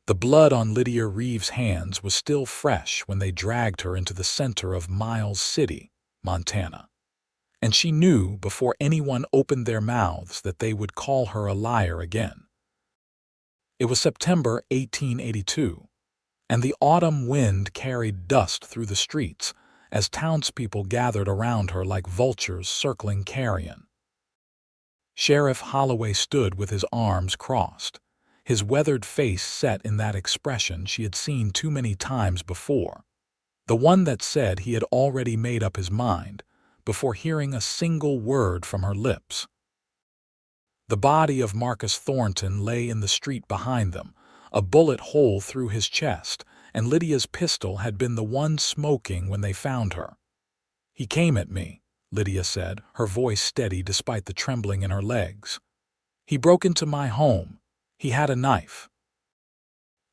The blood on Lydia Reeves' hands was still fresh when they dragged her into the center of Miles City, Montana. And she knew before anyone opened their mouths that they would call her a liar again. It was September 1882, and the autumn wind carried dust through the streets as townspeople gathered around her like vultures circling carrion. Sheriff Holloway stood with his arms crossed, his weathered face set in that expression she had seen too many times before, the one that said he had already made up his mind before hearing a single word from her lips. The body of Marcus Thornton lay in the street behind them, a bullet hole through his chest, and Lydia's pistol had been the one smoking when they found her. "He came at me," Lydia said, her voice steady despite the trembling in her legs. "He broke into my home. He had a knife."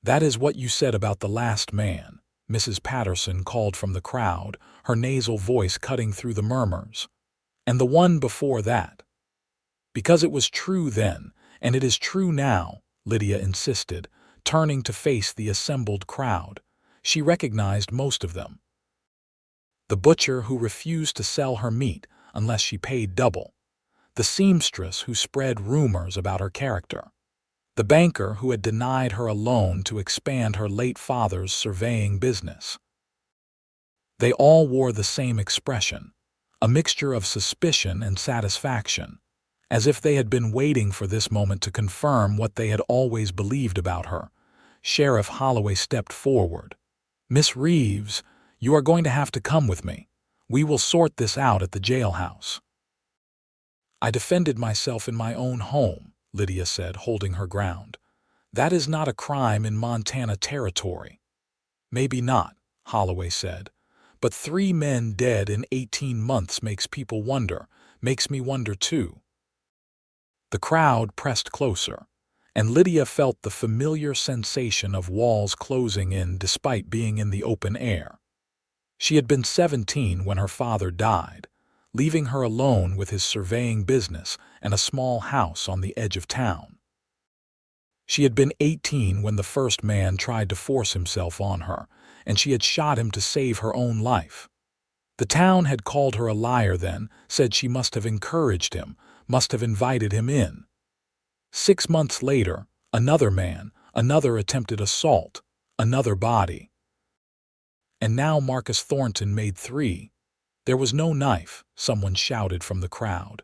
"That is what you said about the last man," Mrs. Patterson called from the crowd, her nasal voice cutting through the murmurs. "And the one before that." "Because it was true then, and it is true now," Lydia insisted, turning to face the assembled crowd. She recognized most of them. The butcher who refused to sell her meat unless she paid double. The seamstress who spread rumors about her character. The banker who had denied her a loan to expand her late father's surveying business. They all wore the same expression, a mixture of suspicion and satisfaction, as if they had been waiting for this moment to confirm what they had always believed about her. Sheriff Holloway stepped forward. "Miss Reeves, you are going to have to come with me. We will sort this out at the jailhouse." "I defended myself in my own home," Lydia said, holding her ground. "That is not a crime in Montana territory." "Maybe not," Holloway said. "But 3 men dead in 18 months makes people wonder, makes me wonder too." The crowd pressed closer, and Lydia felt the familiar sensation of walls closing in despite being in the open air. She had been 17 when her father died, leaving her alone with his surveying business and a small house on the edge of town. She had been 18 when the first man tried to force himself on her, and she had shot him to save her own life. The town had called her a liar then, said she must have encouraged him, must have invited him in. 6 months later, another man, another attempted assault, another body. And now Marcus Thornton made 3. "There was no knife," someone shouted from the crowd.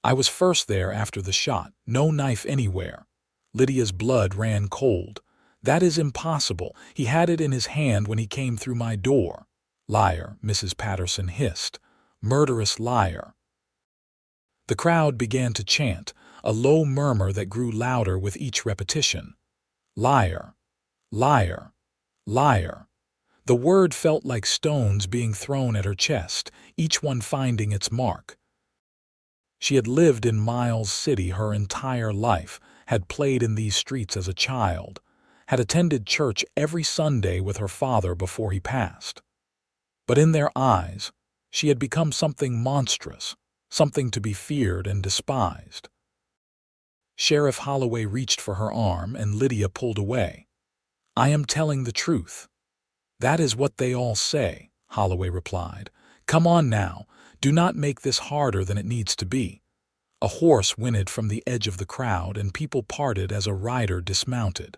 "I was first there after the shot. No knife anywhere." Lydia's blood ran cold. "That is impossible. He had it in his hand when he came through my door." "Liar," Mrs. Patterson hissed. "Murderous liar." The crowd began to chant, a low murmur that grew louder with each repetition. "Liar, liar, liar." The word felt like stones being thrown at her chest, each one finding its mark. She had lived in Miles City her entire life, had played in these streets as a child, had attended church every Sunday with her father before he passed. But in their eyes, she had become something monstrous, something to be feared and despised. Sheriff Holloway reached for her arm and Lydia pulled away. "I am telling the truth." "That is what they all say," Holloway replied. "Come on now, do not make this harder than it needs to be." A horse whinnied from the edge of the crowd and people parted as a rider dismounted.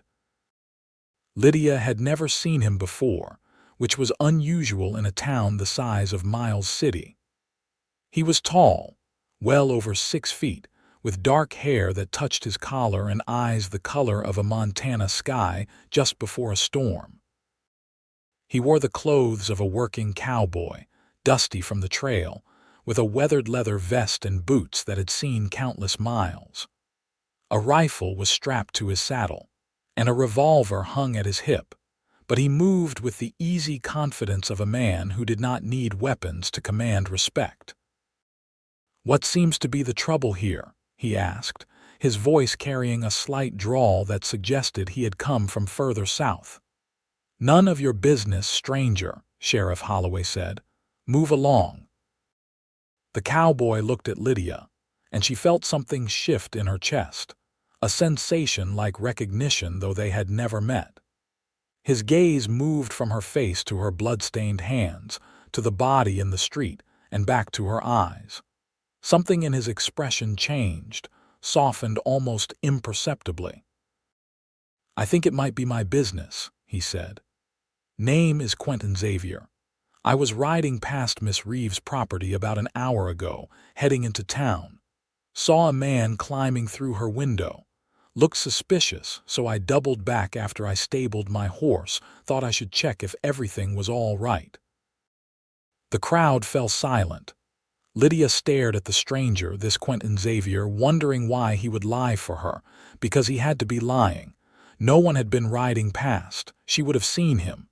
Lydia had never seen him before, which was unusual in a town the size of Miles City. He was tall, well over 6 feet, with dark hair that touched his collar and eyes the color of a Montana sky just before a storm. He wore the clothes of a working cowboy, dusty from the trail, with a weathered leather vest and boots that had seen countless miles. A rifle was strapped to his saddle, and a revolver hung at his hip, but he moved with the easy confidence of a man who did not need weapons to command respect. "What seems to be the trouble here?" he asked, his voice carrying a slight drawl that suggested he had come from further south. "None of your business, stranger," Sheriff Holloway said. "Move along." The cowboy looked at Lydia, and she felt something shift in her chest, a sensation like recognition though they had never met. His gaze moved from her face to her blood-stained hands, to the body in the street, and back to her eyes. Something in his expression changed, softened almost imperceptibly. "I think it might be my business," he said. "Name is Quentin Xavier. I was riding past Miss Reeves' property about an hour ago, heading into town. Saw a man climbing through her window. Looked suspicious, so I doubled back after I stabled my horse, thought I should check if everything was all right." The crowd fell silent. Lydia stared at the stranger, this Quentin Xavier, wondering why he would lie for her, because he had to be lying. No one had been riding past. She would have seen him.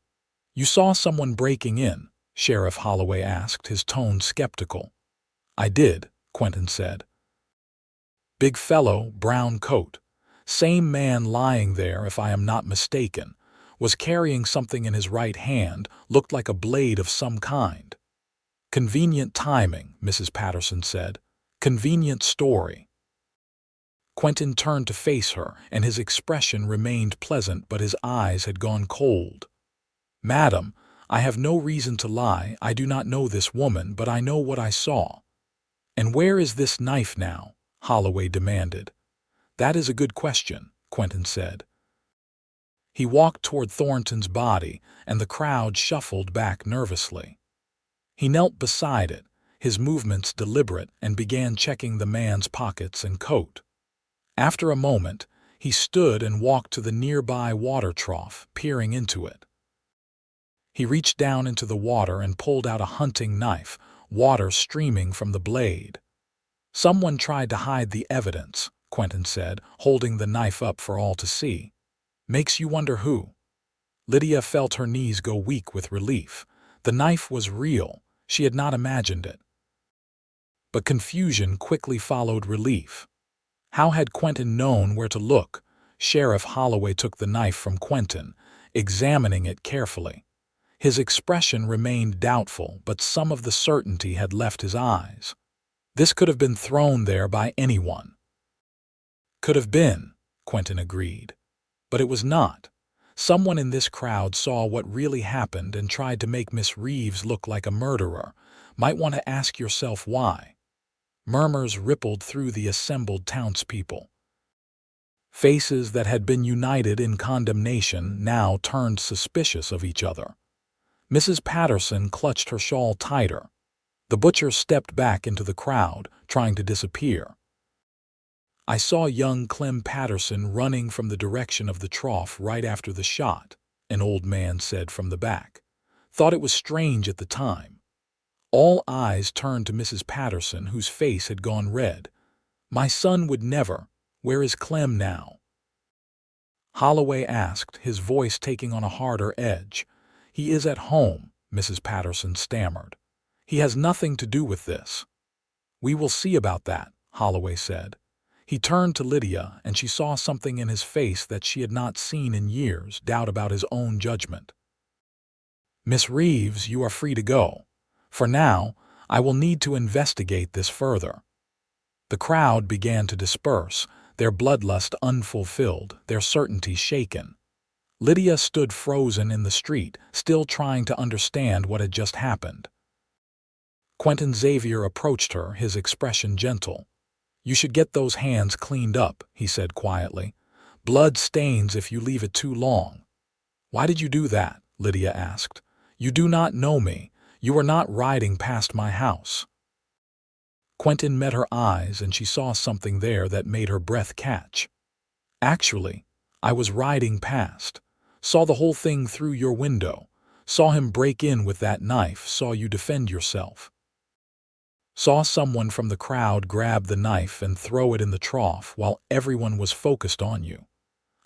"You saw someone breaking in?" Sheriff Holloway asked, his tone skeptical. "I did," Quentin said. "Big fellow, brown coat. Same man lying there, if I am not mistaken. Was carrying something in his right hand, looked like a blade of some kind." "Convenient timing," Mrs. Patterson said. "Convenient story." Quentin turned to face her, and his expression remained pleasant, but his eyes had gone cold. "Madam, I have no reason to lie. I do not know this woman, but I know what I saw." "And where is this knife now?" Holloway demanded. "That is a good question," Quentin said. He walked toward Thornton's body, and the crowd shuffled back nervously. He knelt beside it, his movements deliberate, and began checking the man's pockets and coat. After a moment, he stood and walked to the nearby water trough, peering into it. He reached down into the water and pulled out a hunting knife, water streaming from the blade. "Someone tried to hide the evidence," Quentin said, holding the knife up for all to see. "Makes you wonder who." Lydia felt her knees go weak with relief. The knife was real. She had not imagined it. But confusion quickly followed relief. How had Quentin known where to look? Sheriff Holloway took the knife from Quentin, examining it carefully. His expression remained doubtful, but some of the certainty had left his eyes. This could have been thrown there by anyone. "Could have been," Quentin agreed. "But it was not. Someone in this crowd saw what really happened and tried to make Miss Reeves look like a murderer. Might want to ask yourself why." Murmurs rippled through the assembled townspeople. Faces that had been united in condemnation now turned suspicious of each other. Mrs. Patterson clutched her shawl tighter. The butcher stepped back into the crowd, trying to disappear. "I saw young Clem Patterson running from the direction of the trough right after the shot," an old man said from the back. "Thought it was strange at the time." All eyes turned to Mrs. Patterson, whose face had gone red. "My son would never. Where is Clem now?" Holloway asked, his voice taking on a harder edge. "He is at home," Mrs. Patterson stammered. "He has nothing to do with this." "We will see about that," Holloway said. He turned to Lydia, and she saw something in his face that she had not seen in years, doubt about his own judgment. "Miss Reeves, you are free to go. For now, I will need to investigate this further." The crowd began to disperse, their bloodlust unfulfilled, their certainty shaken. Lydia stood frozen in the street, still trying to understand what had just happened. Quentin Xavier approached her, his expression gentle. "You should get those hands cleaned up," he said quietly. "Blood stains if you leave it too long." "Why did you do that?" Lydia asked. "You do not know me. You were not riding past my house." Quentin met her eyes, and she saw something there that made her breath catch. "Actually, I was riding past. Saw the whole thing through your window. Saw him break in with that knife, saw you defend yourself. Saw someone from the crowd grab the knife and throw it in the trough while everyone was focused on you.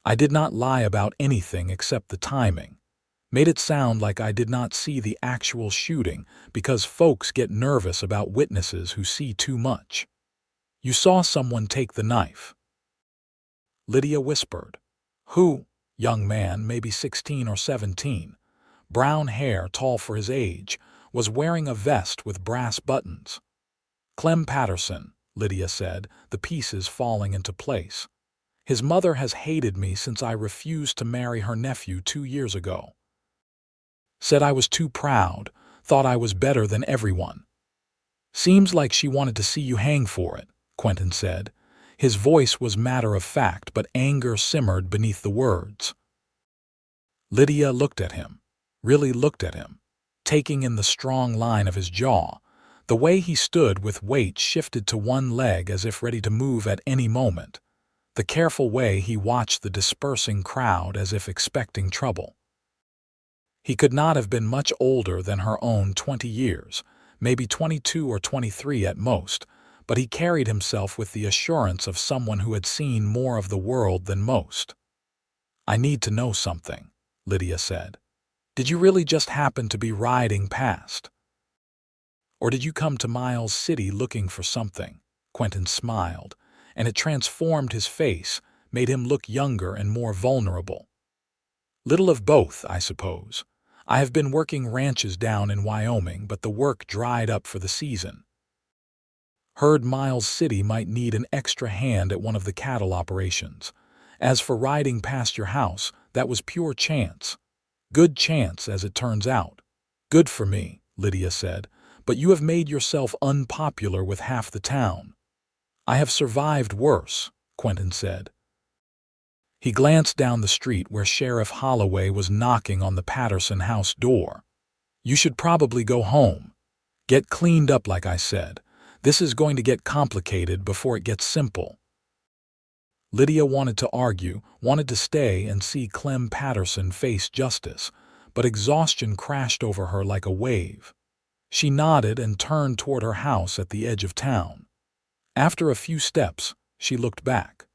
I did not lie about anything except the timing. Made it sound like I did not see the actual shooting because folks get nervous about witnesses who see too much. You saw someone take the knife." Lydia whispered. "Who?" Young man, maybe 16 or 17. Brown hair, tall for his age, was wearing a vest with brass buttons. "Clem Patterson," Lydia said, the pieces falling into place. His mother has hated me since I refused to marry her nephew 2 years ago. Said I was too proud, thought I was better than everyone. Seems like she wanted to see you hang for it, Quentin said. His voice was matter of fact, but anger simmered beneath the words. Lydia looked at him, really looked at him, taking in the strong line of his jaw. The way he stood with weight shifted to one leg as if ready to move at any moment. The careful way he watched the dispersing crowd as if expecting trouble. He could not have been much older than her own 20 years, maybe 22 or 23 at most, but he carried himself with the assurance of someone who had seen more of the world than most. I need to know something, Lydia said. Did you really just happen to be riding past? Or did you come to Miles City looking for something? Quentin smiled, and it transformed his face, made him look younger and more vulnerable. Little of both, I suppose. I have been working ranches down in Wyoming, but the work dried up for the season. Heard Miles City might need an extra hand at one of the cattle operations. As for riding past your house, that was pure chance. Good chance, as it turns out. Good for me, Lydia said, but you have made yourself unpopular with half the town. I have survived worse, Quentin said. He glanced down the street where Sheriff Holloway was knocking on the Patterson house door. You should probably go home. Get cleaned up like I said. This is going to get complicated before it gets simple. Lydia wanted to argue, wanted to stay and see Clem Patterson face justice, but exhaustion crashed over her like a wave. She nodded and turned toward her house at the edge of town. After a few steps, she looked back.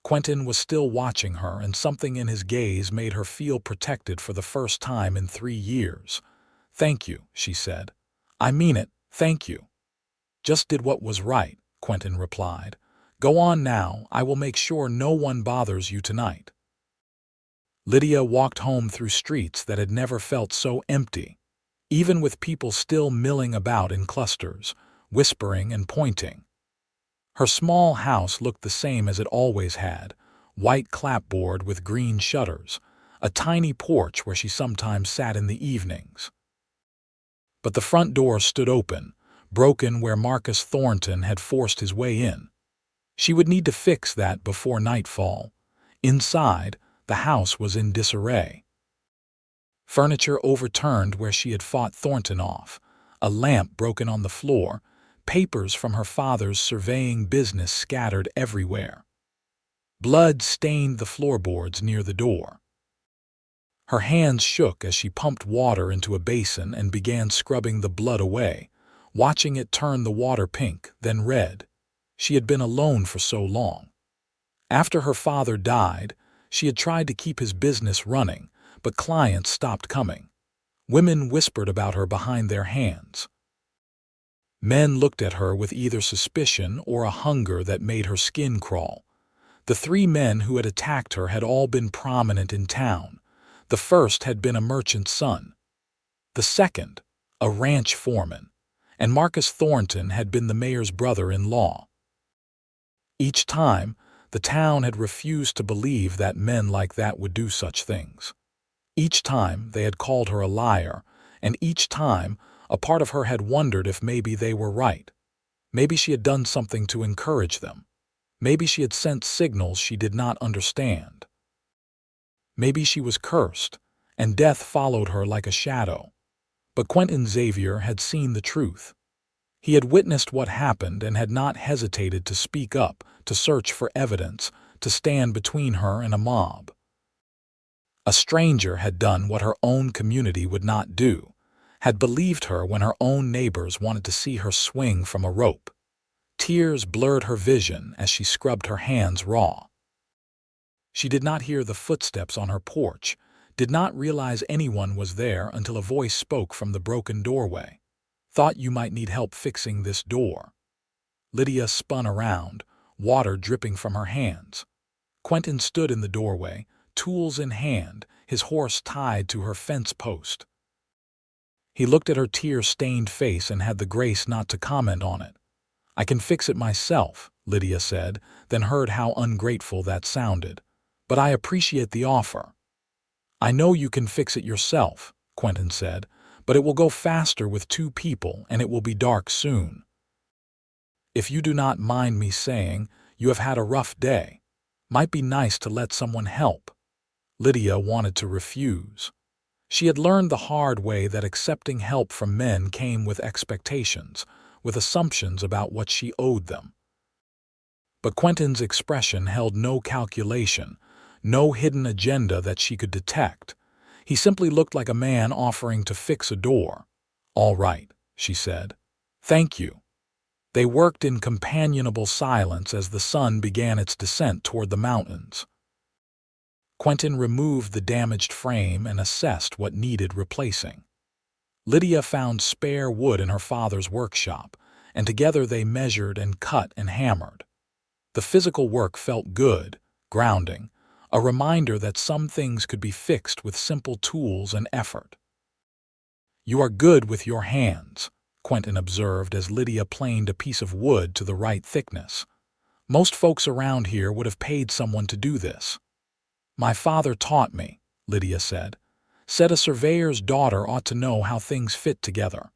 Quentin was still watching her, and something in his gaze made her feel protected for the first time in 3 years. Thank you, she said. I mean it, thank you. Just did what was right, Quentin replied. Go on now, I will make sure no one bothers you tonight. Lydia walked home through streets that had never felt so empty, even with people still milling about in clusters, whispering and pointing. Her small house looked the same as it always had, white clapboard with green shutters, a tiny porch where she sometimes sat in the evenings. But the front door stood open, broken where Marcus Thornton had forced his way in. She would need to fix that before nightfall. Inside, the house was in disarray. Furniture overturned where she had fought Thornton off, a lamp broken on the floor, papers from her father's surveying business scattered everywhere. Blood stained the floorboards near the door. Her hands shook as she pumped water into a basin and began scrubbing the blood away, watching it turn the water pink, then red. She had been alone for so long. After her father died, she had tried to keep his business running, but clients stopped coming. Women whispered about her behind their hands. Men looked at her with either suspicion or a hunger that made her skin crawl. The 3 men who had attacked her had all been prominent in town. The first had been a merchant's son. The second, a ranch foreman. And Marcus Thornton had been the mayor's brother-in-law. Each time, the town had refused to believe that men like that would do such things. Each time, they had called her a liar, and each time, a part of her had wondered if maybe they were right. Maybe she had done something to encourage them. Maybe she had sent signals she did not understand. Maybe she was cursed, and death followed her like a shadow. But Quentin Xavier had seen the truth. He had witnessed what happened and had not hesitated to speak up, to search for evidence, to stand between her and a mob. A stranger had done what her own community would not do, had believed her when her own neighbors wanted to see her swing from a rope. Tears blurred her vision as she scrubbed her hands raw. She did not hear the footsteps on her porch, did not realize anyone was there until a voice spoke from the broken doorway. Thought you might need help fixing this door. Lydia spun around, water dripping from her hands. Quentin stood in the doorway, tools in hand, his horse tied to her fence post. He looked at her tear-stained face and had the grace not to comment on it. I can fix it myself, Lydia said, then heard how ungrateful that sounded. But I appreciate the offer. I know you can fix it yourself, Quentin said, but it will go faster with 2 people and it will be dark soon. If you do not mind me saying, you have had a rough day. Might be nice to let someone help. Lydia wanted to refuse. She had learned the hard way that accepting help from men came with expectations, with assumptions about what she owed them. But Quentin's expression held no calculation, no hidden agenda that she could detect. He simply looked like a man offering to fix a door. "All right," she said. "Thank you." They worked in companionable silence as the sun began its descent toward the mountains. Quentin removed the damaged frame and assessed what needed replacing. Lydia found spare wood in her father's workshop, and together they measured and cut and hammered. The physical work felt good, grounding, a reminder that some things could be fixed with simple tools and effort. "You are good with your hands," Quentin observed as Lydia planed a piece of wood to the right thickness. "Most folks around here would have paid someone to do this." "My father taught me," Lydia said. "Said a surveyor's daughter ought to know how things fit together.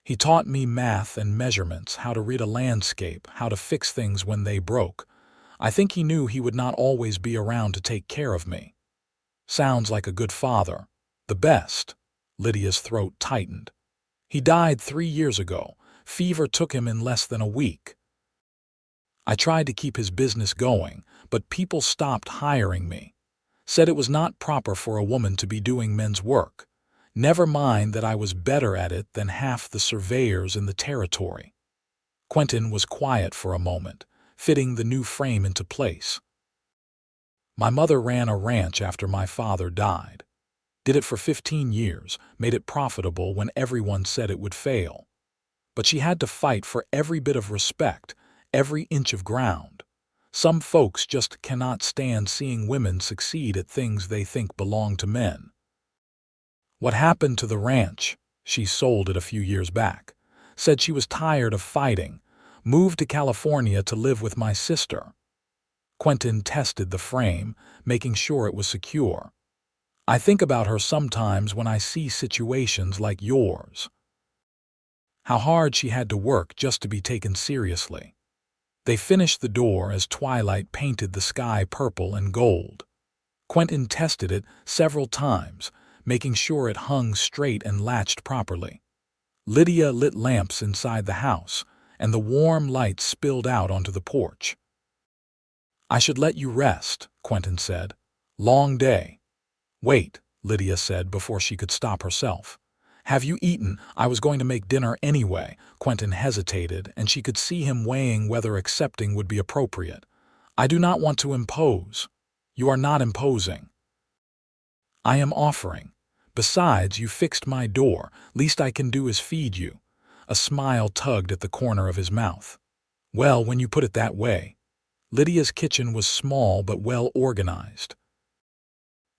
He taught me math and measurements, how to read a landscape, how to fix things when they broke. I think he knew he would not always be around to take care of me." "Sounds like a good father. The best." Lydia's throat tightened. "He died 3 years ago. Fever took him in less than a week. I tried to keep his business going, but people stopped hiring me. Said it was not proper for a woman to be doing men's work. Never mind that I was better at it than half the surveyors in the territory." Quentin was quiet for a moment, fitting the new frame into place. "My mother ran a ranch after my father died. Did it for 15 years, made it profitable when everyone said it would fail. But she had to fight for every bit of respect, every inch of ground. Some folks just cannot stand seeing women succeed at things they think belong to men." "What happened to the ranch?" "She sold it a few years back. Said she was tired of fighting. Moved to California to live with my sister." Quentin tested the frame, making sure it was secure. "I think about her sometimes when I see situations like yours. How hard she had to work just to be taken seriously." They finished the door as twilight painted the sky purple and gold. Quentin tested it several times, making sure it hung straight and latched properly. Lydia lit lamps inside the house, and the warm light spilled out onto the porch. "I should let you rest," Quentin said. "Long day." "Wait," Lydia said before she could stop herself. "Have you eaten? I was going to make dinner anyway." Quentin hesitated, and she could see him weighing whether accepting would be appropriate. "I do not want to impose." "You are not imposing. I am offering. Besides, you fixed my door. Least I can do is feed you." A smile tugged at the corner of his mouth. "Well, when you put it that way." Lydia's kitchen was small but well organized.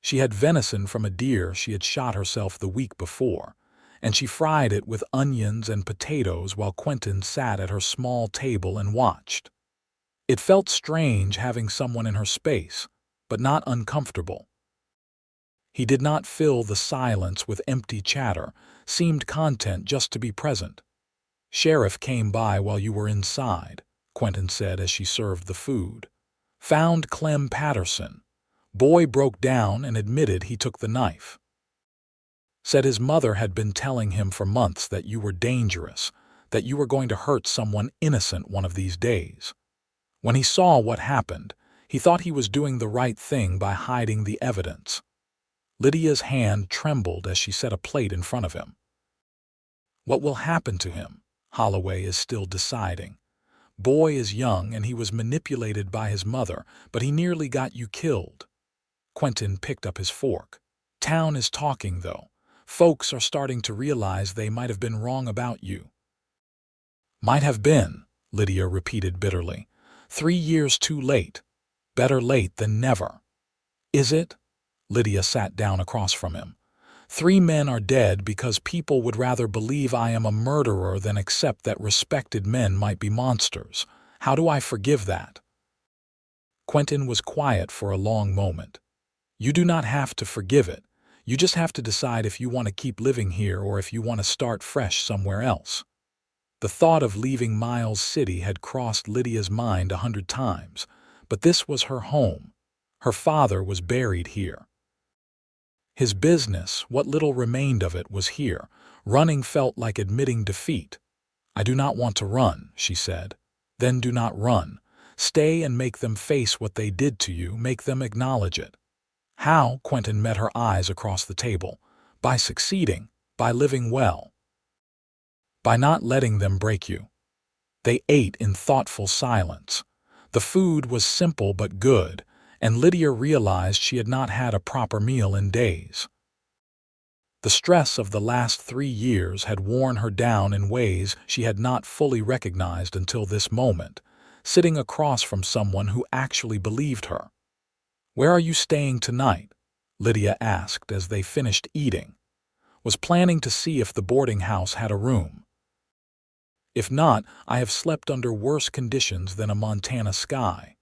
She had venison from a deer she had shot herself the week before, and she fried it with onions and potatoes while Quentin sat at her small table and watched. It felt strange having someone in her space, but not uncomfortable. He did not fill the silence with empty chatter, seemed content just to be present. "Sheriff came by while you were inside," Quentin said as she served the food. "Found Clem Patterson. Boy broke down and admitted he took the knife. Said his mother had been telling him for months that you were dangerous, that you were going to hurt someone innocent one of these days. When he saw what happened, he thought he was doing the right thing by hiding the evidence." Lydia's hand trembled as she set a plate in front of him. "What will happen to him? Holloway is still deciding. Boy is young and he was manipulated by his mother, but he nearly got you killed." Quentin picked up his fork. "Town is talking, though. Folks are starting to realize they might have been wrong about you." "Might have been," Lydia repeated bitterly. 3 years too late. Better late than never." "Is it?" Lydia sat down across from him. 3 men are dead because people would rather believe I am a murderer than accept that respected men might be monsters. How do I forgive that?" Quentin was quiet for a long moment. "You do not have to forgive it. You just have to decide if you want to keep living here or if you want to start fresh somewhere else." The thought of leaving Miles City had crossed Lydia's mind 100 times, but this was her home. Her father was buried here. His business, what little remained of it, was here. Running felt like admitting defeat. "I do not want to run," she said. "Then do not run. Stay and make them face what they did to you, make them acknowledge it." "How?" Quentin met her eyes across the table. "By succeeding, by living well, by not letting them break you." They ate in thoughtful silence. The food was simple but good, and Lydia realized she had not had a proper meal in days. The stress of the last 3 years had worn her down in ways she had not fully recognized until this moment, sitting across from someone who actually believed her. "Where are you staying tonight?" Lydia asked as they finished eating. "Was planning to see if the boarding house had a room. If not, I have slept under worse conditions than a Montana sky."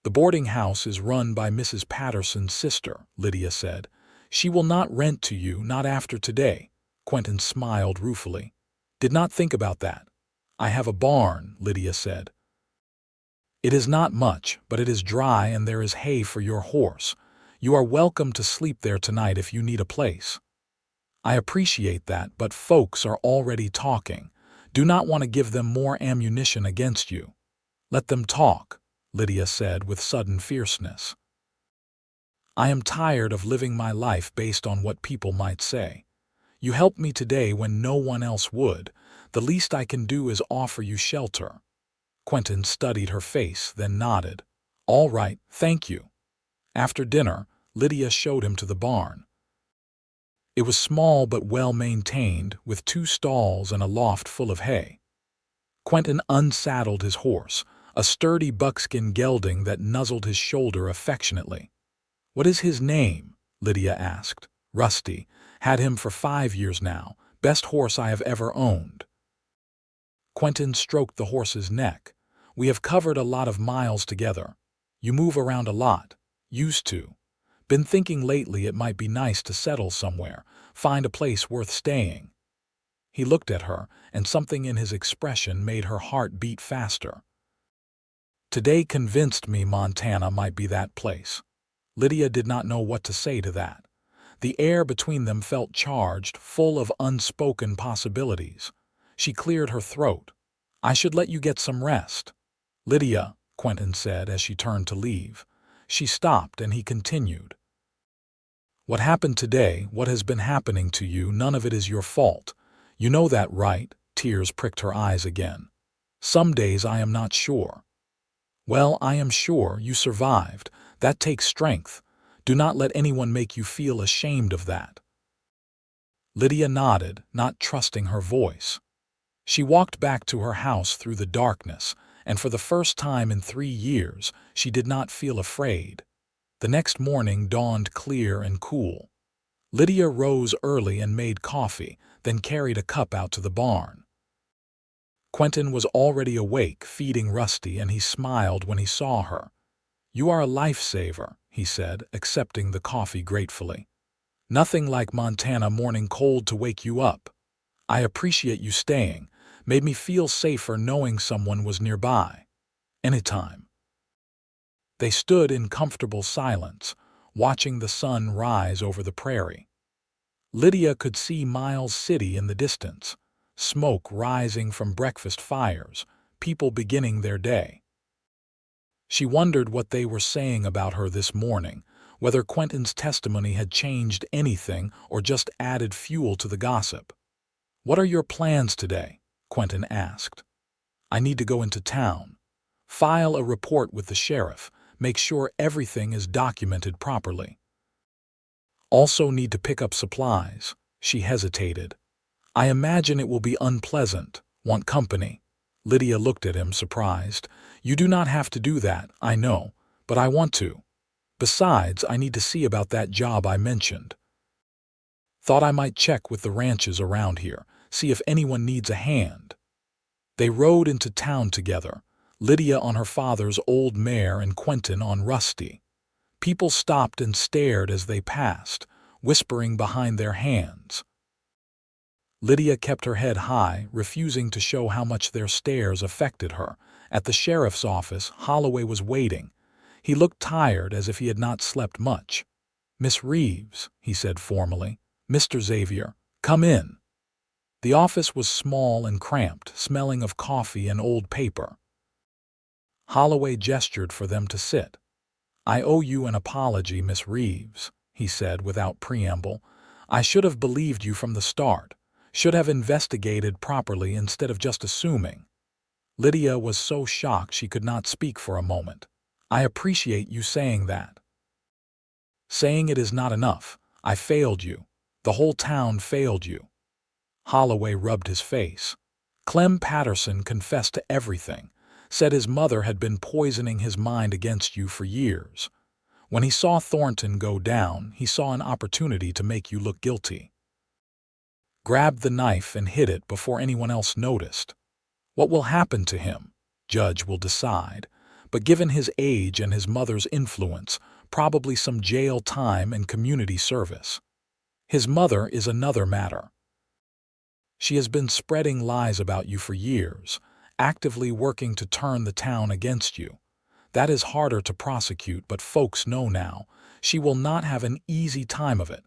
"The boarding house is run by Mrs. Patterson's sister," Lydia said. "She will not rent to you, not after today." Quentin smiled ruefully. "Did not think about that." "I have a barn," Lydia said. "It is not much, but it is dry and there is hay for your horse. You are welcome to sleep there tonight if you need a place." "I appreciate that, but folks are already talking. Do not want to give them more ammunition against you." "Let them talk," Lydia said with sudden fierceness. "I am tired of living my life based on what people might say. You helped me today when no one else would. The least I can do is offer you shelter." Quentin studied her face, then nodded. "All right, thank you." After dinner, Lydia showed him to the barn. It was small but well-maintained, with 2 stalls and a loft full of hay. Quentin unsaddled his horse, a sturdy buckskin gelding that nuzzled his shoulder affectionately. "What is his name?" Lydia asked. "Rusty. Had him for 5 years now. Best horse I have ever owned." Quentin stroked the horse's neck. "We have covered a lot of miles together. You move around a lot. Used to. Been thinking lately it might be nice to settle somewhere, find a place worth staying." He looked at her, and something in his expression made her heart beat faster. Today convinced me Montana might be that place. Lydia did not know what to say to that. The air between them felt charged, full of unspoken possibilities. She cleared her throat. "I should let you get some rest." "Lydia," Quentin said as she turned to leave. She stopped and he continued. "What happened today, what has been happening to you, none of it is your fault. You know that, right?" Tears pricked her eyes again. "Some days I am not sure." "Well, I am sure you survived. That takes strength. Do not let anyone make you feel ashamed of that." Lydia nodded, not trusting her voice. She walked back to her house through the darkness, and for the first time in 3 years, she did not feel afraid. The next morning dawned clear and cool. Lydia rose early and made coffee, then carried a cup out to the barn. Quentin was already awake, feeding Rusty, and he smiled when he saw her. "You are a lifesaver," he said, accepting the coffee gratefully. "Nothing like Montana morning cold to wake you up. I appreciate you staying. Made me feel safer knowing someone was nearby. Anytime." They stood in comfortable silence, watching the sun rise over the prairie. Lydia could see Miles City in the distance, smoke rising from breakfast fires, people beginning their day. She wondered what they were saying about her this morning, whether Quentin's testimony had changed anything or just added fuel to the gossip. "What are your plans today?" Quentin asked. "I need to go into town. File a report with the sheriff, make sure everything is documented properly. Also need to pick up supplies." She hesitated. "I imagine it will be unpleasant. Want company?" Lydia looked at him, surprised. "You do not have to do that, I know, but I want to. Besides, I need to see about that job I mentioned." Thought I might check with the ranches around here, see if anyone needs a hand." They rode into town together, Lydia on her father's old mare and Quentin on Rusty. People stopped and stared as they passed, whispering behind their hands. Lydia kept her head high, refusing to show how much their stares affected her. At the sheriff's office, Holloway was waiting. He looked tired, as if he had not slept much. "Miss Reeves," he said formally. "Mr. Xavier, come in." The office was small and cramped, smelling of coffee and old paper. Holloway gestured for them to sit. "I owe you an apology, Miss Reeves," he said without preamble. "I should have believed you from the start, should have investigated properly instead of just assuming." Lydia was so shocked she could not speak for a moment. "I appreciate you saying that. Saying it is not enough. I failed you. The whole town failed you." Holloway rubbed his face. "Clem Patterson confessed to everything, said his mother had been poisoning his mind against you for years. When he saw Thornton go down, he saw an opportunity to make you look guilty. Grabbed the knife and hid it before anyone else noticed. What will happen to him? Judge will decide. But given his age and his mother's influence, probably some jail time and community service. His mother is another matter. She has been spreading lies about you for years, actively working to turn the town against you. That is harder to prosecute, but folks know now. She will not have an easy time of it."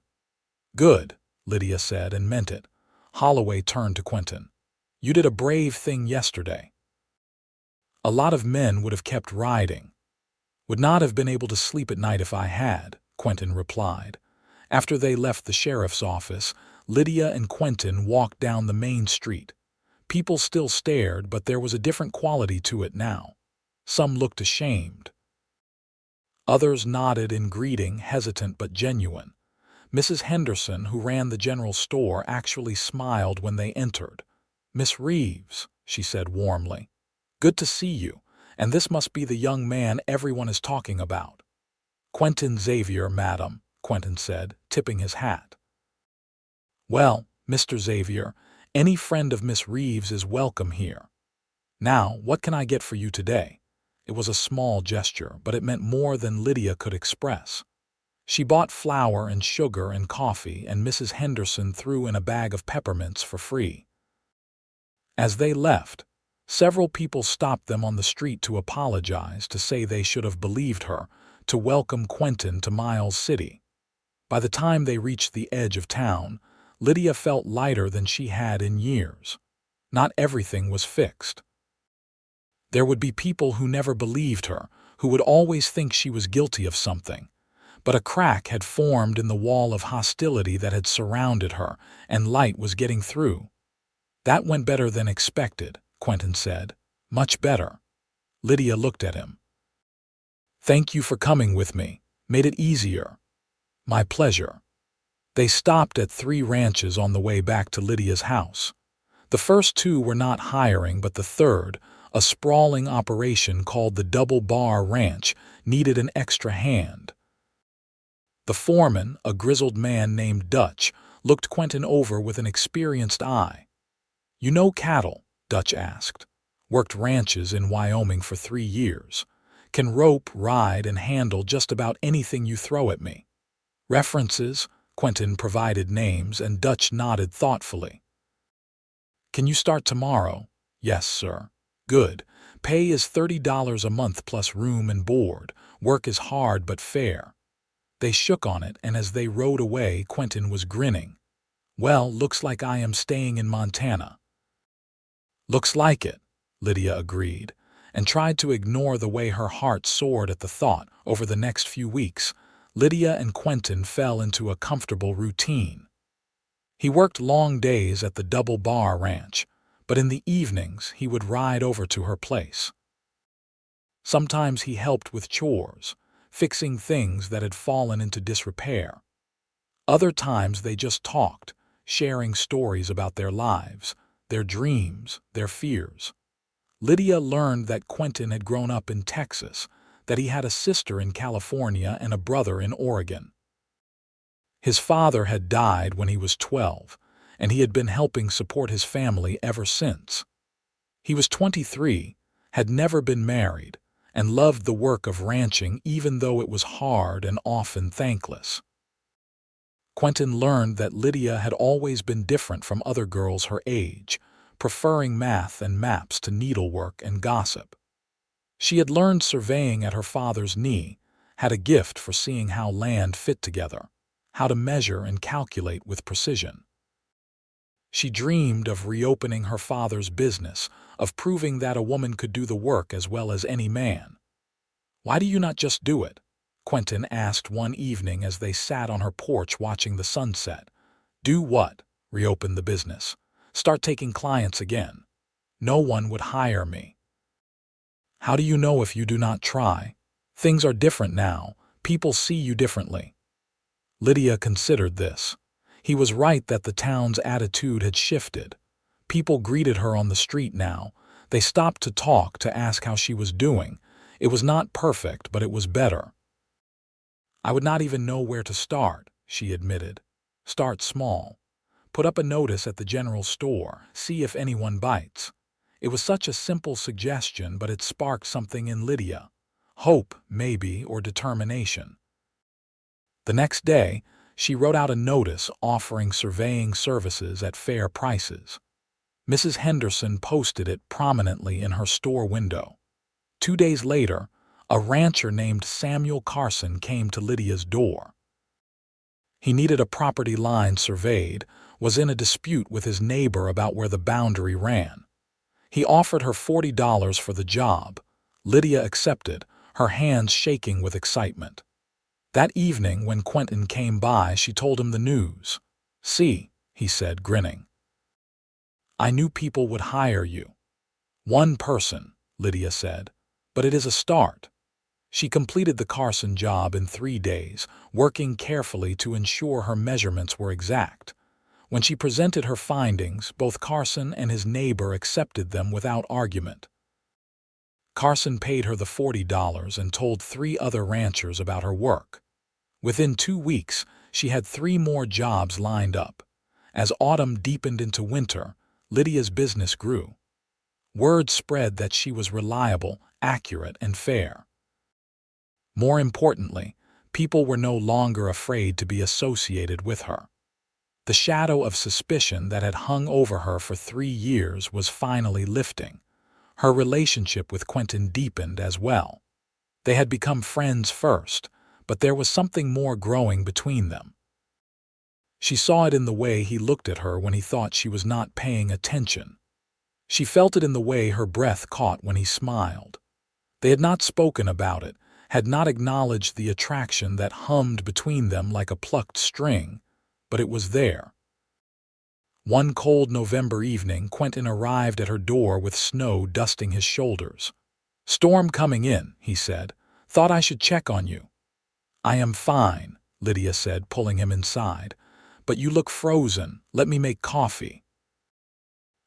"Good," Lydia said, and meant it. Holloway turned to Quentin. "You did a brave thing yesterday. A lot of men would have kept riding. Would not have been able to sleep at night if I had," Quentin replied. After they left the sheriff's office, Lydia and Quentin walked down the main street. People still stared, but there was a different quality to it now. Some looked ashamed. Others nodded in greeting, hesitant but genuine. Mrs. Henderson, who ran the general store, actually smiled when they entered. "Miss Reeves," she said warmly. "Good to see you, and this must be the young man everyone is talking about." "Quentin Xavier, madam," Quentin said, tipping his hat. "Well, Mr. Xavier, any friend of Miss Reeves is welcome here. Now, what can I get for you today?" It was a small gesture, but it meant more than Lydia could express. She bought flour and sugar and coffee, and Mrs. Henderson threw in a bag of peppermints for free. As they left, several people stopped them on the street to apologize, to say they should have believed her, to welcome Quentin to Miles City. By the time they reached the edge of town, Lydia felt lighter than she had in years. Not everything was fixed. There would be people who never believed her, who would always think she was guilty of something. But a crack had formed in the wall of hostility that had surrounded her, and light was getting through. "That went better than expected," Quentin said. "Much better." Lydia looked at him. "Thank you for coming with me. Made it easier." "My pleasure." They stopped at 3 ranches on the way back to Lydia's house. The first 2 were not hiring, but the third, a sprawling operation called the Double Bar Ranch, needed an extra hand. The foreman, a grizzled man named Dutch, looked Quentin over with an experienced eye. "You know cattle?" Dutch asked. "Worked ranches in Wyoming for 3 years. Can rope, ride, and handle just about anything you throw at me." "References?" Quentin provided names, and Dutch nodded thoughtfully. "Can you start tomorrow?" "Yes, sir." "Good. Pay is $30 a month plus room and board. Work is hard but fair." They shook on it, and as they rode away, Quentin was grinning. "Well, looks like I am staying in Montana." "Looks like it," Lydia agreed, and tried to ignore the way her heart soared at the thought. Over the next few weeks, Lydia and Quentin fell into a comfortable routine. He worked long days at the Double Bar Ranch, but in the evenings he would ride over to her place. Sometimes he helped with chores, fixing things that had fallen into disrepair. Other times they just talked, sharing stories about their lives, their dreams, their fears. Lydia learned that Quentin had grown up in Texas, that he had a sister in California and a brother in Oregon. His father had died when he was 12, and he had been helping support his family ever since. He was 23, had never been married, and loved the work of ranching even though it was hard and often thankless. Quentin learned that Lydia had always been different from other girls her age, preferring math and maps to needlework and gossip. She had learned surveying at her father's knee, had a gift for seeing how land fit together, how to measure and calculate with precision. She dreamed of reopening her father's business, of proving that a woman could do the work as well as any man. "Why do you not just do it?" Quentin asked one evening as they sat on her porch watching the sunset. "Do what?" "Reopen the business. Start taking clients again." "No one would hire me." "How do you know if you do not try? Things are different now. People see you differently." Lydia considered this. He was right that the town's attitude had shifted. People greeted her on the street now. They stopped to talk, to ask how she was doing. It was not perfect, but it was better. "I would not even know where to start," she admitted. "Start small. Put up a notice at the general store, see if anyone bites." It was such a simple suggestion, but it sparked something in Lydia. Hope, maybe, or determination. The next day, she wrote out a notice offering surveying services at fair prices. Mrs. Henderson posted it prominently in her store window. 2 days later, a rancher named Samuel Carson came to Lydia's door. He needed a property line surveyed, was in a dispute with his neighbor about where the boundary ran. He offered her $40 for the job. Lydia accepted, her hands shaking with excitement. That evening, when Quentin came by, she told him the news. "See," he said, grinning. "I knew people would hire you." "One person," Lydia said, "but it is a start." She completed the Carson job in 3 days, working carefully to ensure her measurements were exact. When she presented her findings, both Carson and his neighbor accepted them without argument. Carson paid her the $40 and told 3 other ranchers about her work. Within 2 weeks, she had 3 more jobs lined up. As autumn deepened into winter, Lydia's business grew. Word spread that she was reliable, accurate, and fair. More importantly, people were no longer afraid to be associated with her. The shadow of suspicion that had hung over her for 3 years was finally lifting. Her relationship with Quentin deepened as well. They had become friends first, but there was something more growing between them. She saw it in the way he looked at her when he thought she was not paying attention. She felt it in the way her breath caught when he smiled. They had not spoken about it, had not acknowledged the attraction that hummed between them like a plucked string, but it was there. One cold November evening, Quentin arrived at her door with snow dusting his shoulders. "Storm coming in," he said. "Thought I should check on you." "I am fine," Lydia said, pulling him inside. "But you look frozen. Let me make coffee."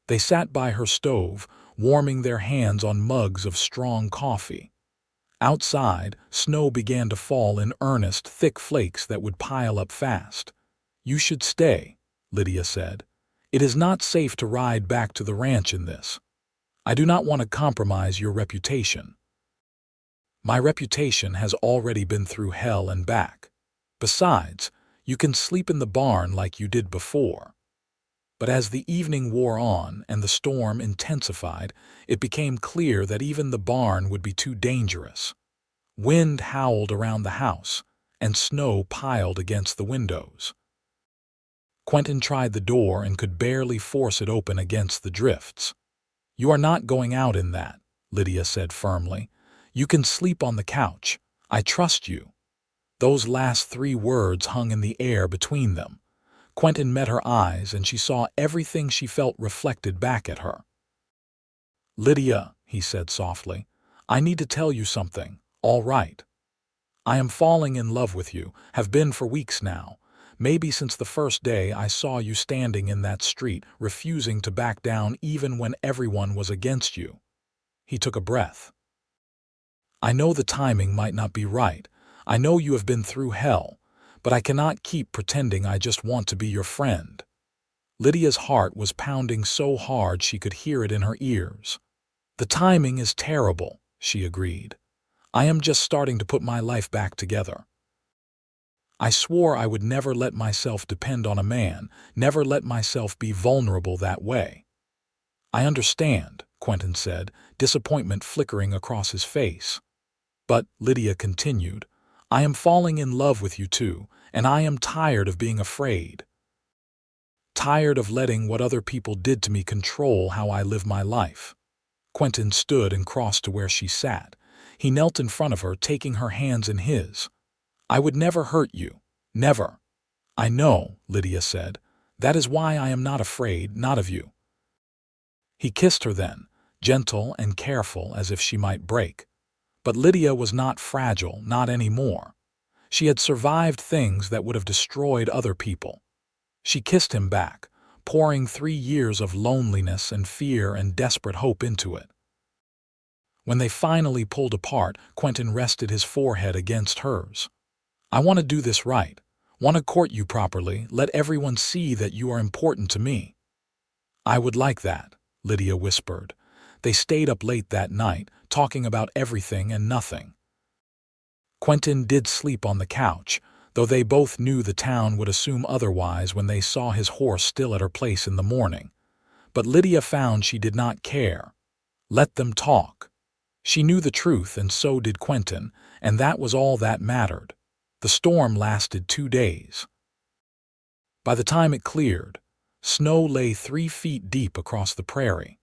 They sat by her stove, warming their hands on mugs of strong coffee. Outside, snow began to fall in earnest, thick flakes that would pile up fast. "You should stay," Lydia said. "It is not safe to ride back to the ranch in this. I do not want to compromise your reputation." "My reputation has already been through hell and back. Besides, you can sleep in the barn like you did before." But as the evening wore on and the storm intensified, it became clear that even the barn would be too dangerous. Wind howled around the house, and snow piled against the windows. Quentin tried the door and could barely force it open against the drifts. "You are not going out in that," Lydia said firmly. "You can sleep on the couch. I trust you." Those last 3 words hung in the air between them. Quentin met her eyes, and she saw everything she felt reflected back at her. "Lydia," he said softly, "I need to tell you something, all right? I am falling in love with you, have been for weeks now, maybe since the first day I saw you standing in that street, refusing to back down even when everyone was against you." He took a breath. "I know the timing might not be right. I know you have been through hell, but I cannot keep pretending I just want to be your friend." Lydia's heart was pounding so hard she could hear it in her ears. "The timing is terrible," she agreed. "I am just starting to put my life back together. I swore I would never let myself depend on a man, never let myself be vulnerable that way." "I understand," Quentin said, disappointment flickering across his face. "But," Lydia continued, "I am falling in love with you too, and I am tired of being afraid. Tired of letting what other people did to me control how I live my life." Quentin stood and crossed to where she sat. He knelt in front of her, taking her hands in his. "I would never hurt you. Never." "I know," Lydia said. "That is why I am not afraid, not of you." He kissed her then, gentle and careful as if she might break. But Lydia was not fragile, not anymore. She had survived things that would have destroyed other people. She kissed him back, pouring 3 years of loneliness and fear and desperate hope into it. When they finally pulled apart, Quentin rested his forehead against hers. "I want to do this right. Want to court you properly, let everyone see that you are important to me." "I would like that," Lydia whispered. They stayed up late that night, talking about everything and nothing. Quentin did sleep on the couch, though they both knew the town would assume otherwise when they saw his horse still at her place in the morning. But Lydia found she did not care. Let them talk. She knew the truth, and so did Quentin, and that was all that mattered. The storm lasted 2 days. By the time it cleared, snow lay 3 feet deep across the prairie.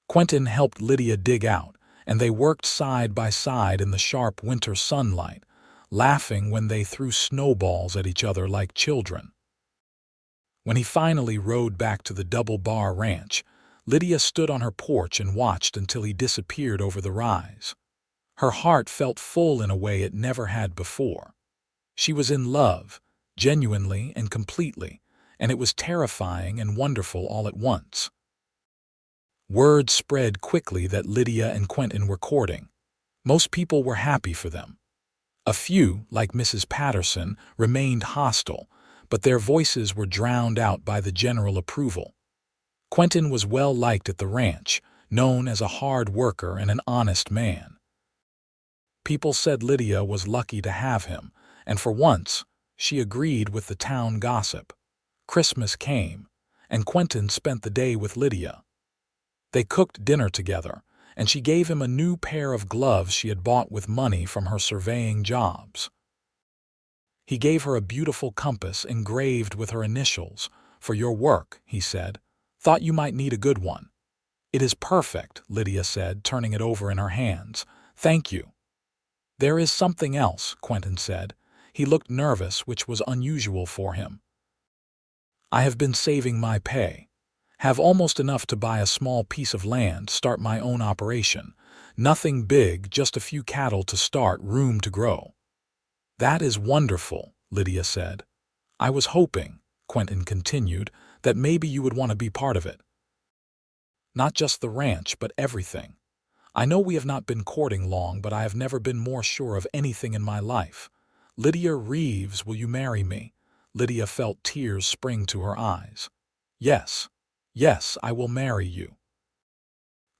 Quentin helped Lydia dig out, and they worked side by side in the sharp winter sunlight, laughing when they threw snowballs at each other like children. When he finally rode back to the Double Bar Ranch, Lydia stood on her porch and watched until he disappeared over the rise. Her heart felt full in a way it never had before. She was in love, genuinely and completely, and it was terrifying and wonderful all at once. Word spread quickly that Lydia and Quentin were courting. Most people were happy for them. A few, like Mrs. Patterson, remained hostile, but their voices were drowned out by the general approval. Quentin was well liked at the ranch, known as a hard worker and an honest man. People said Lydia was lucky to have him, and for once, she agreed with the town gossip. Christmas came, and Quentin spent the day with Lydia. They cooked dinner together, and she gave him a new pair of gloves she had bought with money from her surveying jobs. He gave her a beautiful compass engraved with her initials. "For your work," he said. "Thought you might need a good one." "It is perfect," Lydia said, turning it over in her hands. "Thank you." "There is something else," Quentin said. He looked nervous, which was unusual for him. "I have been saving my pay. Have almost enough to buy a small piece of land, start my own operation. Nothing big, just a few cattle to start, room to grow." "That is wonderful," Lydia said. "I was hoping," Quentin continued, "that maybe you would want to be part of it. Not just the ranch, but everything. I know we have not been courting long, but I have never been more sure of anything in my life. Lydia Reeves, will you marry me?" Lydia felt tears spring to her eyes. "Yes. Yes, I will marry you."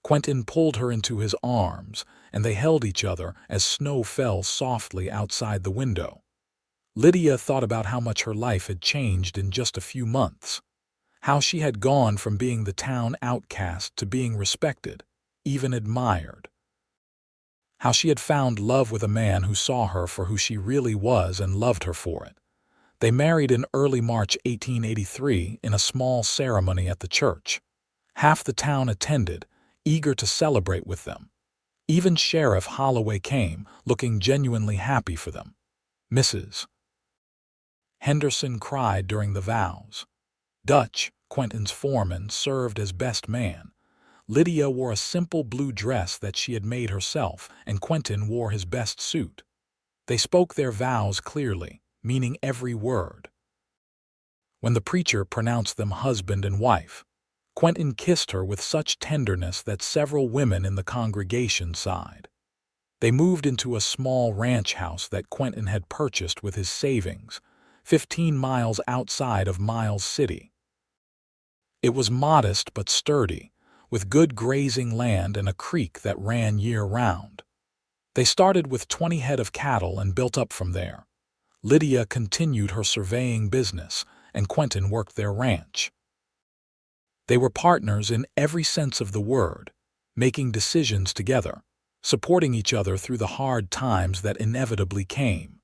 Quentin pulled her into his arms, and they held each other as snow fell softly outside the window. Lydia thought about how much her life had changed in just a few months. How she had gone from being the town outcast to being respected, even admired. How she had found love with a man who saw her for who she really was and loved her for it. They married in early March 1883 in a small ceremony at the church. Half the town attended, eager to celebrate with them. Even Sheriff Holloway came, looking genuinely happy for them. Mrs. Henderson cried during the vows. Dutch, Quentin's foreman, served as best man. Lydia wore a simple blue dress that she had made herself, and Quentin wore his best suit. They spoke their vows clearly, meaning every word. When the preacher pronounced them husband and wife, Quentin kissed her with such tenderness that several women in the congregation sighed. They moved into a small ranch house that Quentin had purchased with his savings, 15 miles outside of Miles City. It was modest but sturdy, with good grazing land and a creek that ran year-round. They started with 20 head of cattle and built up from there. Lydia continued her surveying business, and Quentin worked their ranch. They were partners in every sense of the word, making decisions together, supporting each other through the hard times that inevitably came.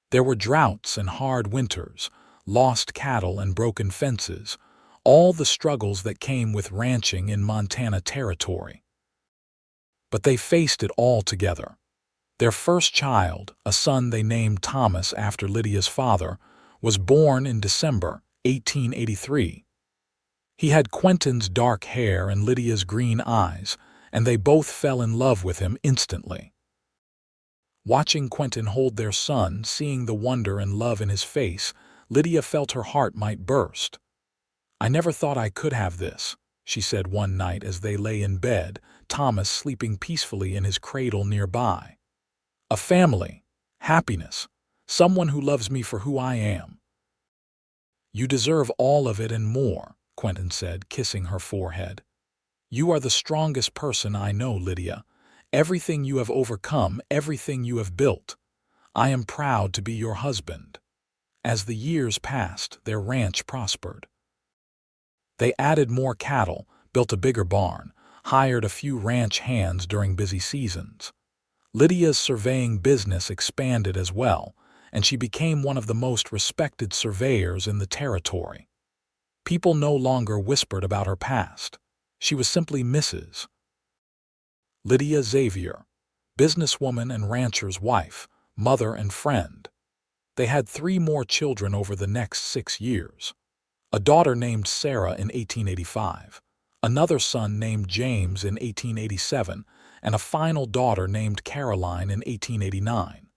There were droughts and hard winters, lost cattle and broken fences, all the struggles that came with ranching in Montana territory. But they faced it all together. Their first child, a son they named Thomas after Lydia's father, was born in December 1883. He had Quentin's dark hair and Lydia's green eyes, and they both fell in love with him instantly. Watching Quentin hold their son, seeing the wonder and love in his face, Lydia felt her heart might burst. "I never thought I could have this," she said one night as they lay in bed, Thomas sleeping peacefully in his cradle nearby. "A family, happiness, someone who loves me for who I am." "You deserve all of it and more," Quentin said, kissing her forehead. "You are the strongest person I know, Lydia. Everything you have overcome, everything you have built. I am proud to be your husband." As the years passed, their ranch prospered. They added more cattle, built a bigger barn, hired a few ranch hands during busy seasons. Lydia's surveying business expanded as well, and she became one of the most respected surveyors in the territory. People no longer whispered about her past. She was simply Mrs. Lydia Xavier, businesswoman and rancher's wife, mother and friend. They had 3 more children over the next 6 years. A daughter named Sarah in 1885, another son named James in 1887, and a final daughter named Caroline in 1889.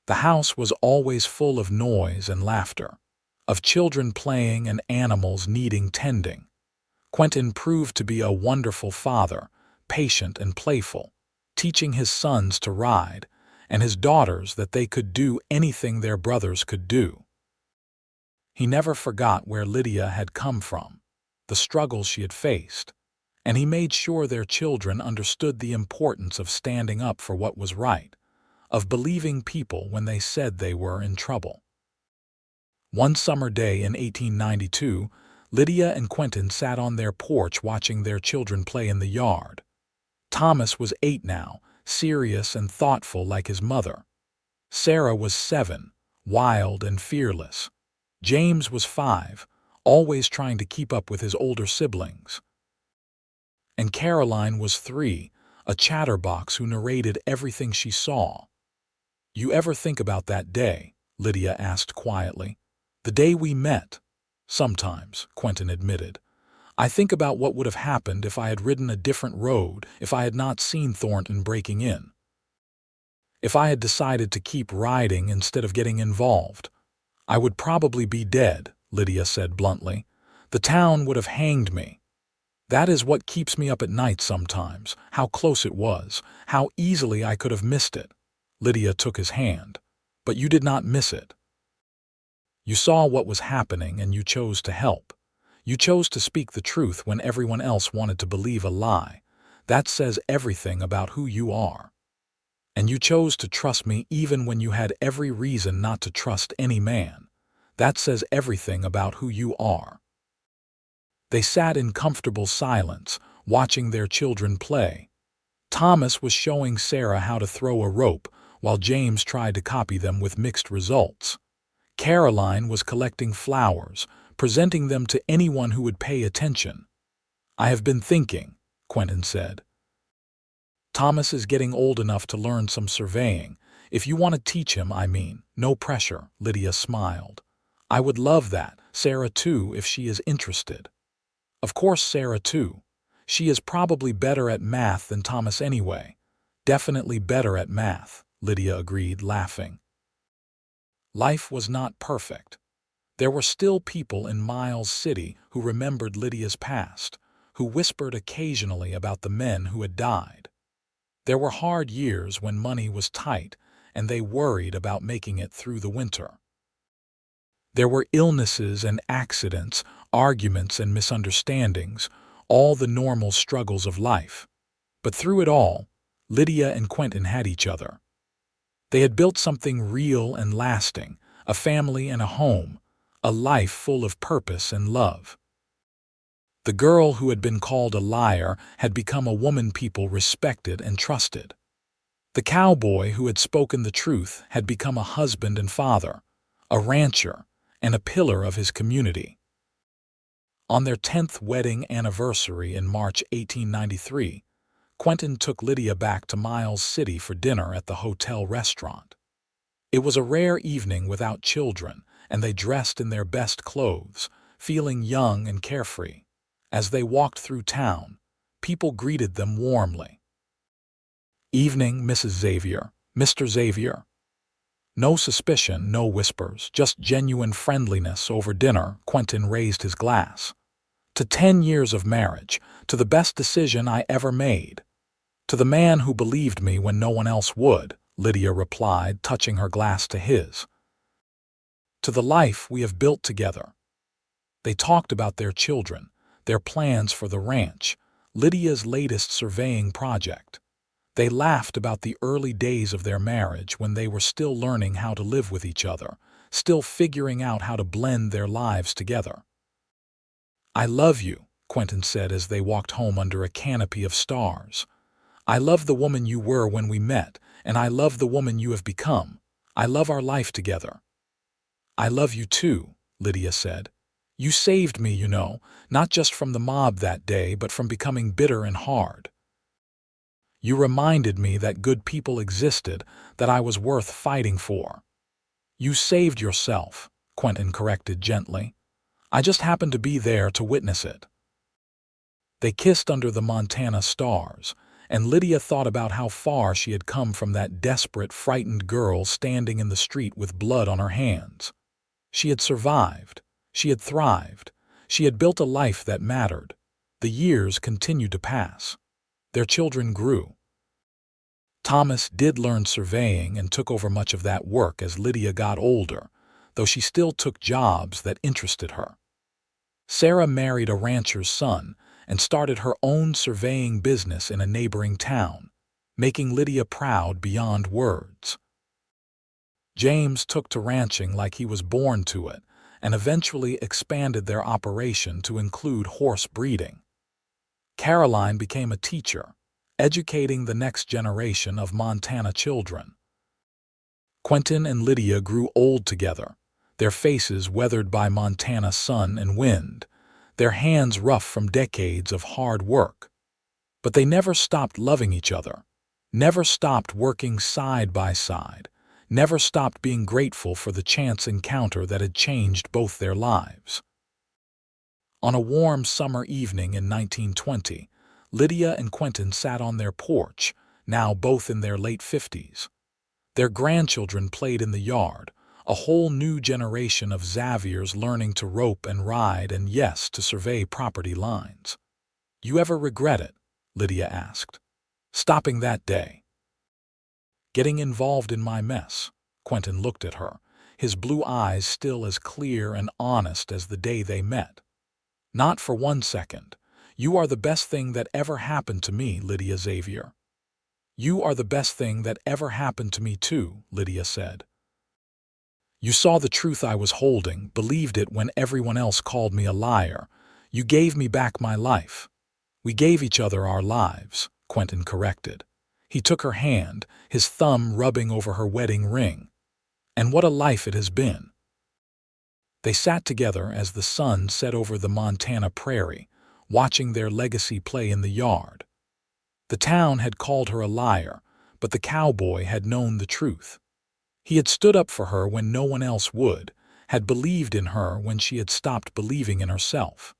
The house was always full of noise and laughter, of children playing and animals needing tending. Quentin proved to be a wonderful father, patient and playful, teaching his sons to ride, and his daughters that they could do anything their brothers could do. He never forgot where Lydia had come from, the struggles she had faced, and he made sure their children understood the importance of standing up for what was right, of believing people when they said they were in trouble. One summer day in 1892, Lydia and Quentin sat on their porch watching their children play in the yard. Thomas was 8 now, serious and thoughtful like his mother. Sarah was 7, wild and fearless. James was 5, always trying to keep up with his older siblings. And Caroline was 3, a chatterbox who narrated everything she saw. "You ever think about that day?" Lydia asked quietly. "The day we met?" "Sometimes," Quentin admitted. "I think about what would have happened if I had ridden a different road, if I had not seen Thornton breaking in. If I had decided to keep riding instead of getting involved. I would probably be dead," Lydia said bluntly. "The town would have hanged me. That is what keeps me up at night sometimes, how close it was, how easily I could have missed it." Lydia took his hand. "But you did not miss it. You saw what was happening and you chose to help. You chose to speak the truth when everyone else wanted to believe a lie. That says everything about who you are. And you chose to trust me even when you had every reason not to trust any man. That says everything about who you are." They sat in comfortable silence, watching their children play. Thomas was showing Sarah how to throw a rope, while James tried to copy them with mixed results. Caroline was collecting flowers, presenting them to anyone who would pay attention. "I have been thinking," Quentin said. "Thomas is getting old enough to learn some surveying. If you want to teach him, I mean, no pressure," Lydia smiled. "I would love that, Sarah too, if she is interested." "Of course Sarah too. She is probably better at math than Thomas anyway." "Definitely better at math," Lydia agreed, laughing. Life was not perfect. There were still people in Miles City who remembered Lydia's past, who whispered occasionally about the men who had died. There were hard years when money was tight, and they worried about making it through the winter. There were illnesses and accidents, arguments and misunderstandings, all the normal struggles of life. But through it all, Lydia and Quentin had each other. They had built something real and lasting, a family and a home, a life full of purpose and love. The girl who had been called a liar had become a woman people respected and trusted. The cowboy who had spoken the truth had become a husband and father, a rancher, and a pillar of his community. On their 10th wedding anniversary in March 1893, Quentin took Lydia back to Miles City for dinner at the hotel restaurant. It was a rare evening without children, and they dressed in their best clothes, feeling young and carefree. As they walked through town, people greeted them warmly. "Evening, Mrs. Xavier, Mr. Xavier." No suspicion, no whispers, just genuine friendliness over dinner. Quentin raised his glass. "To 10 years of marriage, to the best decision I ever made. To the man who believed me when no one else would," Lydia replied, touching her glass to his. "To the life we have built together." They talked about their children, their plans for the ranch, Lydia's latest surveying project. They laughed about the early days of their marriage when they were still learning how to live with each other, still figuring out how to blend their lives together. "I love you," Quentin said as they walked home under a canopy of stars. "I love the woman you were when we met, and I love the woman you have become. I love our life together." "I love you too," Lydia said. "You saved me, you know, not just from the mob that day, but from becoming bitter and hard. You reminded me that good people existed, that I was worth fighting for." "You saved yourself," Quentin corrected gently. "I just happened to be there to witness it." They kissed under the Montana stars, and Lydia thought about how far she had come from that desperate, frightened girl standing in the street with blood on her hands. She had survived. She had thrived. She had built a life that mattered. The years continued to pass. Their children grew. Thomas did learn surveying and took over much of that work as Lydia got older, though she still took jobs that interested her. Sarah married a rancher's son and started her own surveying business in a neighboring town, making Lydia proud beyond words. James took to ranching like he was born to it, and eventually expanded their operation to include horse breeding. Caroline became a teacher, educating the next generation of Montana children. Quentin and Lydia grew old together, their faces weathered by Montana sun and wind, their hands rough from decades of hard work. But they never stopped loving each other, never stopped working side by side, never stopped being grateful for the chance encounter that had changed both their lives. On a warm summer evening in 1920, Lydia and Quentin sat on their porch, now both in their late 50s. Their grandchildren played in the yard, a whole new generation of Xaviers learning to rope and ride and, yes, to survey property lines. "You ever regret it?" Lydia asked. "Stopping that day?" "Getting involved in my mess?" Quentin looked at her, his blue eyes still as clear and honest as the day they met. "Not for one second. You are the best thing that ever happened to me, Lydia Xavier." "You are the best thing that ever happened to me too," Lydia said. "You saw the truth I was holding, believed it when everyone else called me a liar. You gave me back my life." "We gave each other our lives," Quentin corrected. He took her hand, his thumb rubbing over her wedding ring. "And what a life it has been." They sat together as the sun set over the Montana prairie, watching their legacy play in the yard. The town had called her a liar, but the cowboy had known the truth. He had stood up for her when no one else would, had believed in her when she had stopped believing in herself.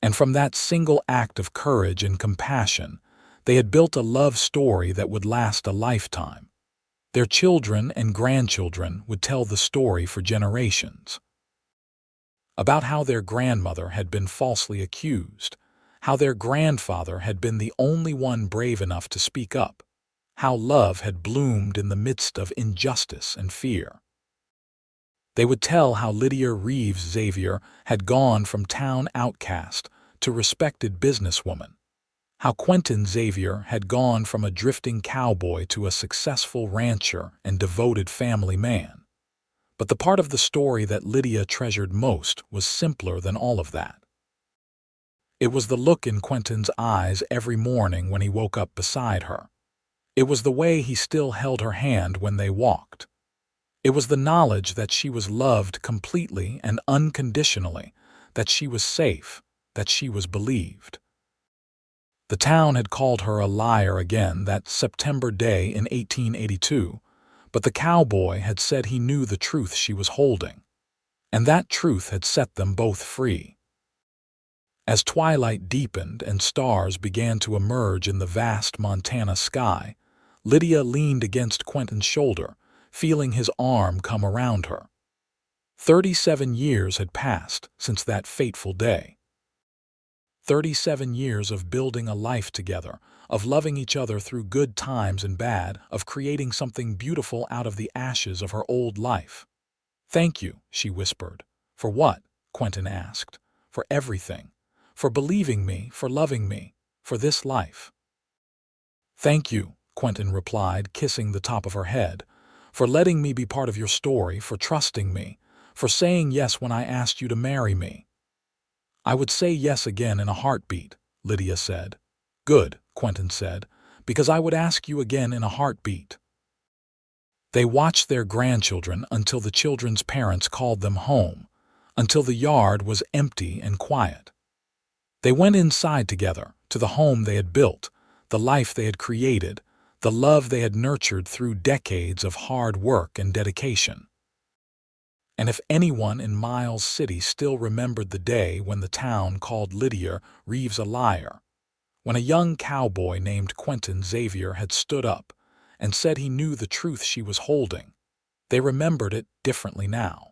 And from that single act of courage and compassion, they had built a love story that would last a lifetime. Their children and grandchildren would tell the story for generations. About how their grandmother had been falsely accused, how their grandfather had been the only one brave enough to speak up, how love had bloomed in the midst of injustice and fear. They would tell how Lydia Reeves Xavier had gone from town outcast to respected businesswoman, how Quentin Xavier had gone from a drifting cowboy to a successful rancher and devoted family man. But the part of the story that Lydia treasured most was simpler than all of that. It was the look in Quentin's eyes every morning when he woke up beside her. It was the way he still held her hand when they walked. It was the knowledge that she was loved completely and unconditionally, that she was safe, that she was believed. The town had called her a liar again that September day in 1882, but the cowboy had said he knew the truth she was holding, and that truth had set them both free. As twilight deepened and stars began to emerge in the vast Montana sky, Lydia leaned against Quentin's shoulder, feeling his arm come around her. 37 years had passed since that fateful day. 37 years of building a life together, of loving each other through good times and bad, of creating something beautiful out of the ashes of her old life. "Thank you," she whispered. "For what?" Quentin asked. "For everything. For believing me, for loving me, for this life." "Thank you," Quentin replied, kissing the top of her head, "for letting me be part of your story, for trusting me, for saying yes when I asked you to marry me." "I would say yes again in a heartbeat," Lydia said. "Good," Quentin said, "because I would ask you again in a heartbeat." They watched their grandchildren until the children's parents called them home, until the yard was empty and quiet. They went inside together, to the home they had built, the life they had created, the love they had nurtured through decades of hard work and dedication. And if anyone in Miles City still remembered the day when the town called Lydia Reeves a liar, when a young cowboy named Quentin Xavier had stood up and said he knew the truth she was holding, they remembered it differently now.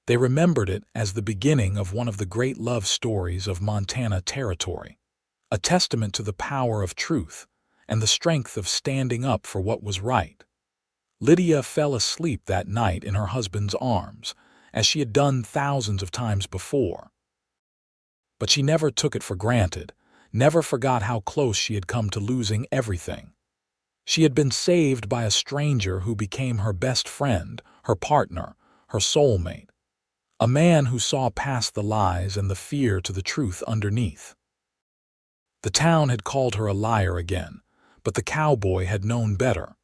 They remembered it as the beginning of one of the great love stories of Montana territory, a testament to the power of truth and the strength of standing up for what was right. Lydia fell asleep that night in her husband's arms, as she had done thousands of times before. But she never took it for granted, never forgot how close she had come to losing everything. She had been saved by a stranger who became her best friend, her partner, her soulmate, a man who saw past the lies and the fear to the truth underneath. The town had called her a liar again, but the cowboy had known better.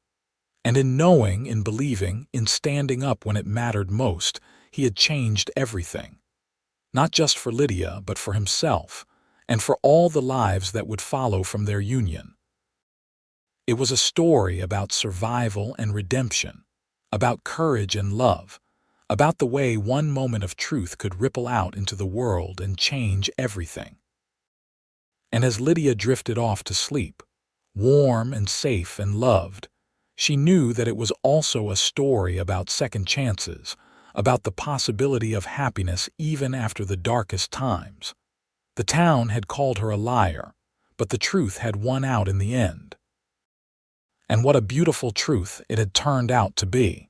And in knowing, in believing, in standing up when it mattered most, he had changed everything. Not just for Lydia, but for himself, and for all the lives that would follow from their union. It was a story about survival and redemption, about courage and love, about the way one moment of truth could ripple out into the world and change everything. And as Lydia drifted off to sleep, warm and safe and loved, she knew that it was also a story about second chances, about the possibility of happiness even after the darkest times. The town had called her a liar, but the truth had won out in the end. And what a beautiful truth it had turned out to be.